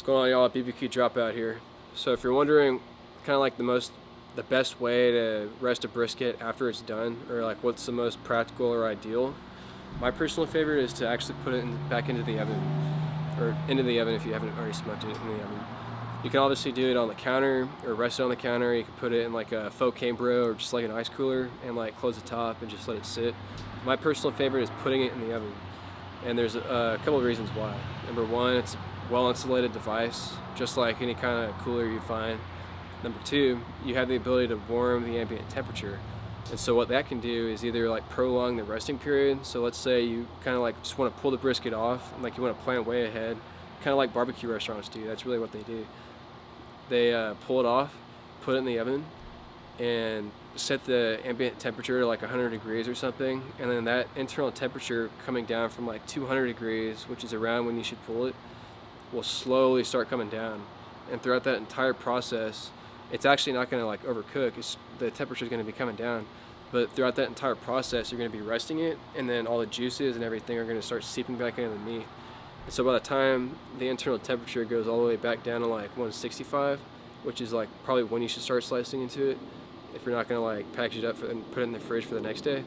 What's going on, y'all? BBQ Dropout here. So if you're wondering kind of like the best way to rest a brisket after it's done, or like what's the most practical or ideal, my personal favorite is to actually put it back into the oven, or into the oven if you haven't already smoked it in the oven. You can obviously do it on the counter or rest it on the counter. You can put it in like a faux Cambro or just like an ice cooler and like close the top and just let it sit. My personal favorite is putting it in the oven, and there's a couple of reasons why. Number one, it's a well-insulated device, just like any kind of cooler you'd find. Number two, you have the ability to warm the ambient temperature. And so what that can do is either like prolong the resting period. So let's say you kind of like just want to pull the brisket off, and like you want to plan way ahead, kind of like barbecue restaurants do. That's really what they do. They pull it off, put it in the oven, and set the ambient temperature to like 100 degrees or something, and then that internal temperature coming down from like 200 degrees, which is around when you should pull it, will slowly start coming down. And throughout that entire process, it's actually not going to like overcook. The temperature is going to be coming down, but throughout that entire process, you're going to be resting it, and then all the juices and everything are going to start seeping back into the meat. And so by the time the internal temperature goes all the way back down to like 165, which is like probably when you should start slicing into it, if you're not going to like package it up and put it in the fridge for the next day,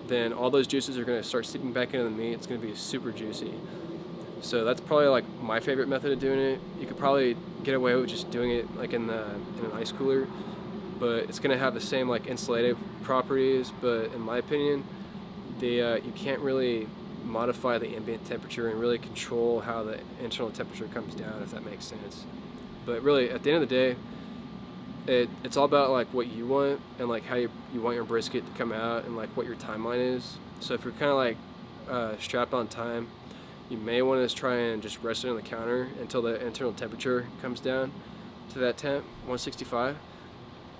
then all those juices are going to start seeping back into the meat. It's going to be super juicy. So that's probably like my favorite method of doing it. You could probably get away with just doing it like in an ice cooler, but it's going to have the same like insulative properties. But in my opinion, you can't really modify the ambient temperature and really control how the internal temperature comes down, if that makes sense. But really, at the end of the day, it's all about like what you want and like how you want your brisket to come out and like what your timeline is. So if you're kind of like strapped on time, you may want to try and just rest it on the counter until the internal temperature comes down to that temp, 165.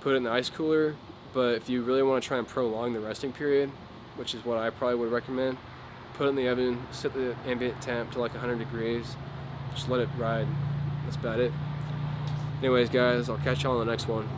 Put it in the ice cooler. But if you really want to try and prolong the resting period, which is what I probably would recommend, put it in the oven, set the ambient temp to like 100 degrees, just let it ride. That's about it. Anyways, guys, I'll catch y'all on the next one.